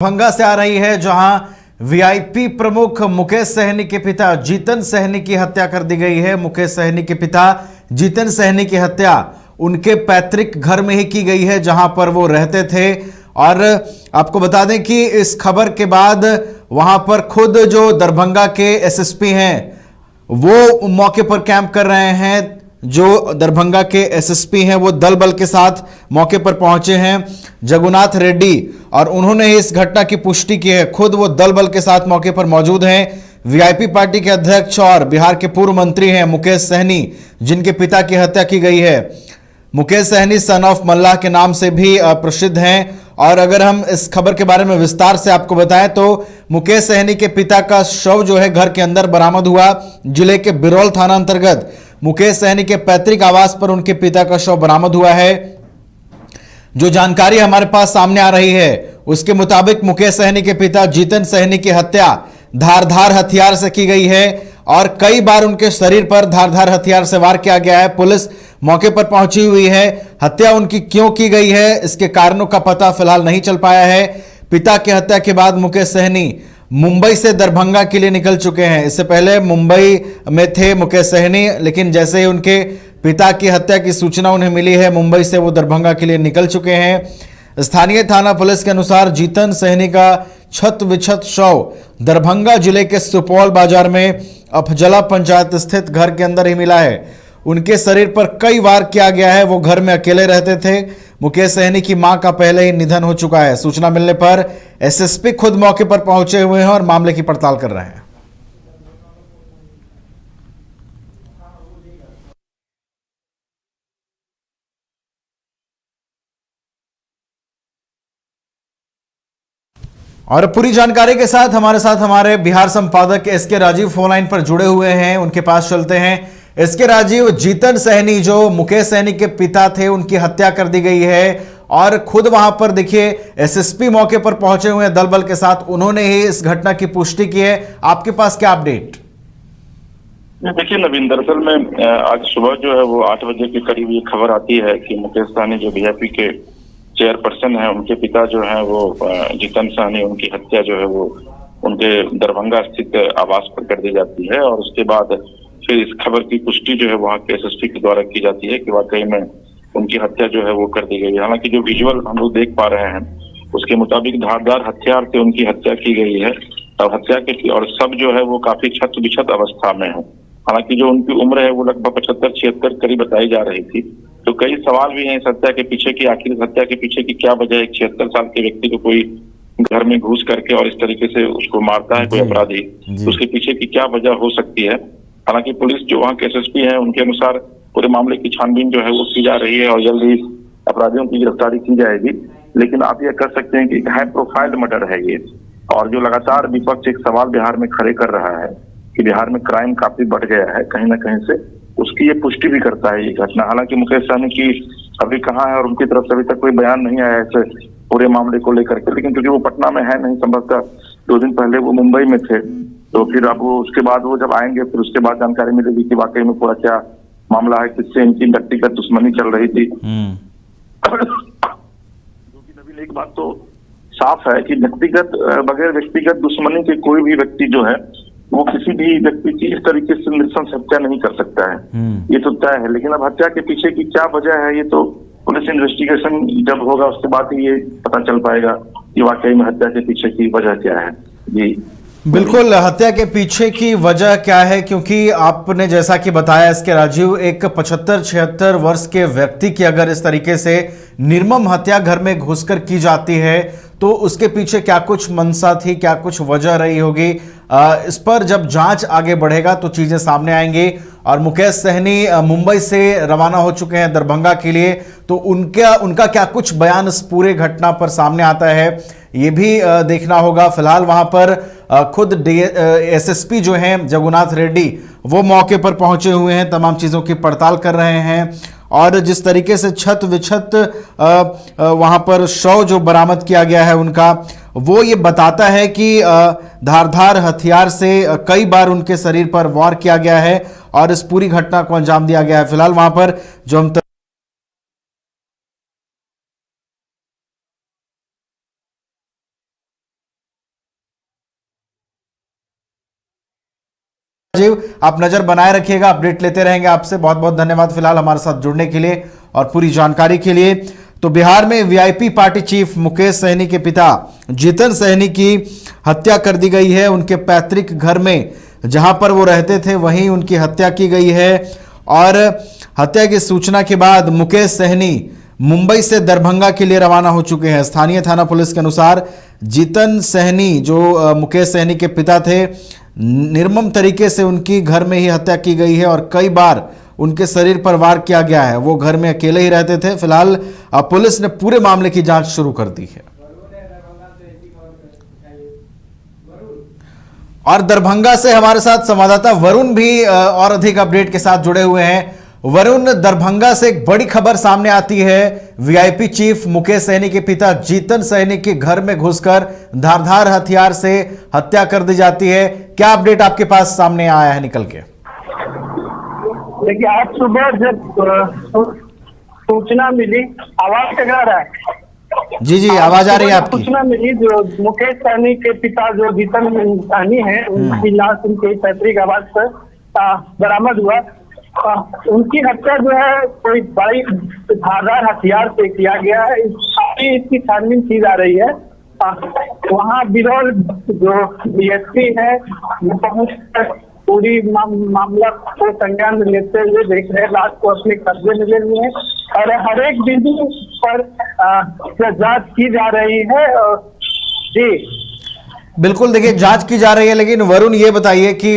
दरभंगा से आ रही है, जहां वीआईपी प्रमुख मुकेश सहनी के पिता जीतन सहनी की हत्या कर दी गई है। मुकेश सहनी के पिता जीतन सहनी की हत्या उनके पैतृक घर में ही की गई है, जहां पर वो रहते थे। और आपको बता दें कि इस खबर के बाद वहां पर खुद जो दरभंगा के एसएसपी हैं वो मौके पर कैंप कर रहे हैं। जो दरभंगा के एसएसपी हैं वो दल बल के साथ मौके पर पहुंचे हैं, जगुनाथ रेड्डी, और उन्होंने इस घटना की पुष्टि की है। खुद वो दल बल के साथ मौके पर मौजूद हैं। वीआईपी पार्टी के अध्यक्ष और बिहार के पूर्व मंत्री हैं मुकेश सहनी, जिनके पिता की हत्या की गई है। मुकेश सहनी सन ऑफ मल्लाह के नाम से भी प्रसिद्ध हैं। और अगर हम इस खबर के बारे में विस्तार से आपको बताएं तो मुकेश सहनी के पिता का शव जो है घर के अंदर बरामद हुआ। जिले के बिरौल थाना अंतर्गत मुकेश सहनी के पैतृक आवास पर उनके पिता का शव बरामद हुआ है। जो जानकारी हमारे पास सामने आ रही है उसके मुताबिक मुकेश सहनी के पिता जीतन सहनी की हत्या धारदार हथियार से की गई है और कई बार उनके शरीर पर धारदार हथियार से वार किया गया है। पुलिस मौके पर पहुंची हुई है। हत्या उनकी क्यों की गई है, इसके कारणों का पता फिलहाल नहीं चल पाया है। पिता की हत्या के बाद मुकेश सहनी मुंबई से दरभंगा के लिए निकल चुके हैं। इससे पहले मुंबई में थे मुकेश सहनी, लेकिन जैसे ही उनके पिता की हत्या की सूचना उन्हें मिली है, मुंबई से वो दरभंगा के लिए निकल चुके हैं। स्थानीय थाना पुलिस के अनुसार जीतन सहनी का छत विछत शव दरभंगा जिले के सुपौल बाजार में अफजला पंचायत स्थित घर के अंदर ही मिला है। उनके शरीर पर कई वार किया गया है। वो घर में अकेले रहते थे। मुकेश सहनी की मां का पहले ही निधन हो चुका है। सूचना मिलने पर एसएसपी खुद मौके पर पहुंचे हुए हैं और मामले की पड़ताल कर रहे हैं। और पूरी जानकारी के साथ हमारे बिहार संपादक एसके राजीव फोन लाइन पर जुड़े हुए हैं। उनके पास चलते हैं। एसके राजीव, जीतन सहनी जो मुकेश सहनी के पिता थे, उनकी हत्या कर दी गई है और खुद वहां पर देखिए एसएसपी मौके पर पहुंचे हुए हैं दल बल के साथ। उन्होंने ही इस घटना की पुष्टि की है। आपके पास क्या अपडेट? देखिए नवीन, दरअसल में आज सुबह जो है वो 8 बजे के करीब ये खबर आती है कि मुकेश सहनी जो वीआईपी के चेयरपर्सन है, उनके पिता जो है वो जीतन सहनी, उनकी हत्या जो है वो उनके दरभंगा स्थित आवास पर कर दी जाती है। और उसके बाद फिर इस खबर की पुष्टि जो है वहाँ के एसएसपी के द्वारा की जाती है कि वाकई में उनकी हत्या जो है वो कर दी गई है। हालांकि जो विजुअल हम लोग देख पा रहे हैं उसके मुताबिक धारदार हथियार से उनकी हत्या की गई है और हत्या के और सब जो है वो काफी छत विछत अवस्था में है। हालांकि जो उनकी उम्र है वो लगभग 75-76 करीब बताई जा रही थी। तो कई सवाल भी हैं इस हत्या के पीछे की। आखिर इस हत्या के पीछे की क्या वजह है? 76 साल के व्यक्ति को कोई घर में घुस करके और इस तरीके से उसको मारता है कोई अपराधी, तो उसके पीछे की क्या वजह हो सकती है? हालांकि पुलिस जो वहाँ के एसएसपी है उनके अनुसार पूरे मामले की छानबीन जो है वो की जा रही है और जल्दी अपराधियों की गिरफ्तारी की जाएगी। लेकिन आप यह कर सकते हैं कि हाई प्रोफाइल मर्डर है ये, और जो लगातार विपक्ष एक सवाल बिहार में खड़े कर रहा है कि बिहार में क्राइम काफी बढ़ गया है कहीं ना कहीं से, उसकी ये पुष्टि भी करता है ये घटना। हालांकि मुकेश सहनी की अभी कहाँ है और उनकी तरफ से अभी तक कोई बयान नहीं आया है पूरे मामले को लेकर के, लेकिन क्योंकि वो पटना में है नहीं, संभवतः 2 दिन पहले वो मुंबई में थे, तो फिर अब वो उसके बाद वो जब आएंगे फिर उसके बाद जानकारी मिलेगी कि वाकई में पूरा क्या मामला है, किससे इनकी व्यक्तिगत दुश्मनी चल रही थी। नवीन, एक बात तो साफ है कि बगैर व्यक्तिगत दुश्मनी के कोई भी व्यक्ति जो है वो किसी भी व्यक्ति की इस तरीके से नृशंस हत्या नहीं कर सकता है, ये तो तय है। लेकिन अब हत्या के पीछे की क्या वजह है ये तो पुलिस इन्वेस्टिगेशन जब होगा उसके बाद ही ये पता चल पाएगा कि वाकई में हत्या के पीछे की वजह क्या है। जी बिल्कुल, हत्या के पीछे की वजह क्या है, क्योंकि आपने जैसा कि बताया इसके राजीव, एक 75-76 वर्ष के व्यक्ति की अगर इस तरीके से निर्मम हत्या घर में घुसकर की जाती है तो उसके पीछे क्या कुछ मंशा थी, क्या कुछ वजह रही होगी। इस पर जब जांच आगे बढ़ेगा तो चीजें सामने आएंगी। और मुकेश सहनी मुंबई से रवाना हो चुके हैं दरभंगा के लिए, तो उनका क्या कुछ बयान इस पूरे घटना पर सामने आता है ये भी देखना होगा। फिलहाल वहां पर खुद एसएसपी जो हैं जगुनाथ रेड्डी वो मौके पर पहुंचे हुए हैं, तमाम चीज़ों की पड़ताल कर रहे हैं। और जिस तरीके से छत विछत वहां पर शव जो बरामद किया गया है उनका, वो ये बताता है कि धारदार हथियार से कई बार उनके शरीर पर वार किया गया है और इस पूरी घटना को अंजाम दिया गया है। फिलहाल वहां पर जो हम लाइव। आप नजर बनाए रखिएगा, अपडेट लेते रहेंगे आपसे। बहुत बहुत धन्यवाद फिलहाल हमारे साथ जुड़ने के लिए और पूरी जानकारी के लिए। तो बिहार में VIP party chief Mukesh Sahani के पिता जीतन सहनी की हत्या कर दी गई है। उनके पैतृक घर में जहां पर वो रहते थे वहीं उनकी हत्या की गई है। और हत्या की सूचना के बाद मुकेश सहनी मुंबई से दरभंगा के लिए रवाना हो चुके हैं। स्थानीय थाना पुलिस के अनुसार जीतन सहनी जो मुकेश सहनी के पिता थे, निर्मम तरीके से उनकी घर में ही हत्या की गई है और कई बार उनके शरीर पर वार किया गया है। वो घर में अकेले ही रहते थे। फिलहाल पुलिस ने पूरे मामले की जांच शुरू कर दी है। और दरभंगा से हमारे साथ संवाददाता वरुण भी और अधिक अपडेट के साथ जुड़े हुए हैं। वरुण, दरभंगा से एक बड़ी खबर सामने आती है। वीआईपी चीफ मुकेश सहनी के पिता जीतन सहनी के घर में घुसकर धारदार हथियार से हत्या कर दी जाती है। क्या अपडेट आपके पास सामने आया है निकल के? देखिए, आज सुबह जब सूचना मिली, आवाज टकरा रहा है। जी आवाज आ रही है आपकी। सूचना मिली जो मुकेश सहनी के पिता जो जीतन सहनी है, उनकी लाश उनके पैतृक आवास पर बरामद हुआ। उनकी हत्या जो है कोई बड़ी धारदार हथियार से किया गया है। इसकी छानबीन की जा रही है। वहाँ बिरौल जो डीएसपी है वो पहुंच कर पूरी मामला को संज्ञान में लेते हुए देख रहे, लाश को अपने कब्जे में ले लिए हैं और हर एक बिंदु पर जांच की जा रही है। जी बिल्कुल, देखिए जांच की जा रही है, लेकिन वरुण ये बताइए कि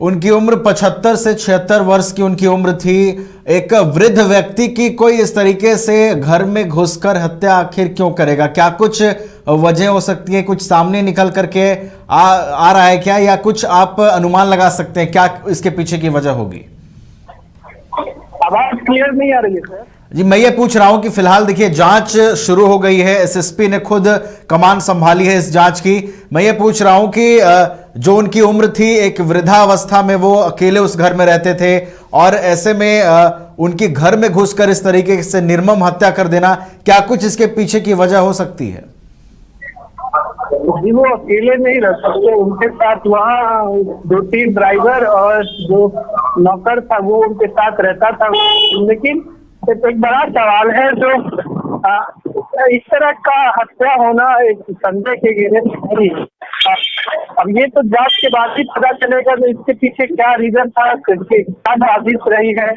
उनकी उम्र 75 से 76 वर्ष की उनकी उम्र थी। एक वृद्ध व्यक्ति की कोई इस तरीके से घर में घुसकर हत्या आखिर क्यों करेगा? क्या कुछ वजह हो सकती है? कुछ सामने निकल करके आ रहा है क्या, या कुछ आप अनुमान लगा सकते हैं क्या इसके पीछे की वजह होगी? आवाज क्लियर नहीं आ रही है सर। जी, मैं ये पूछ रहा हूं कि फिलहाल देखिए जांच शुरू हो गई है। एसएसपी ने खुद कमान संभाली है इस जांच की। मैं ये पूछ रहा हूं कि जो उनकी उम्र थी, एक वृद्धावस्था में वो अकेले उस घर में रहते थे और ऐसे में उनकी घर में घुसकर इस तरीके से निर्मम हत्या कर देना, क्या कुछ इसके पीछे की वजह हो सकती है? जी, वो अकेले नहीं रह सकते, उनके साथ वहाँ 2-3 ड्राइवर और जो नौकर था वो उनके साथ रहता था। लेकिन एक बड़ा सवाल है जो इस तरह का हत्या होना एक संदेह के घेरे में नहीं। अब ये तो जांच के बाद ही पता चलेगा कि इसके पीछे क्या रीजन था, क्या साजिश रही है।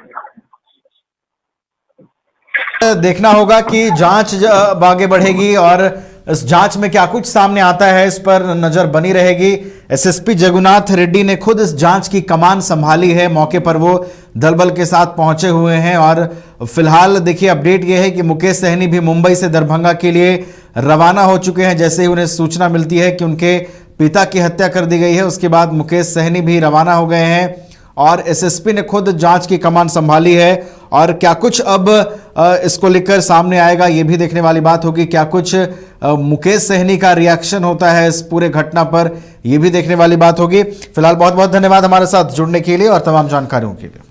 देखना होगा कि जांच आगे बढ़ेगी और इस जांच में क्या कुछ सामने आता है, इस पर नजर बनी रहेगी। एसएसपी जगुनाथ रेड्डी ने खुद इस जांच की कमान संभाली है। मौके पर वो दल बल के साथ पहुंचे हुए हैं और फिलहाल देखिए अपडेट ये है कि मुकेश सहनी भी मुंबई से दरभंगा के लिए रवाना हो चुके हैं। जैसे ही उन्हें सूचना मिलती है कि उनके पिता की हत्या कर दी गई है, उसके बाद मुकेश सहनी भी रवाना हो गए हैं और एसएसपी ने खुद जांच की कमान संभाली है। और क्या कुछ अब इसको लेकर सामने आएगा, ये भी देखने वाली बात होगी। क्या कुछ मुकेश सहनी का रिएक्शन होता है इस पूरे घटना पर, यह भी देखने वाली बात होगी। फिलहाल बहुत बहुत धन्यवाद हमारे साथ जुड़ने के लिए और तमाम जानकारियों के लिए।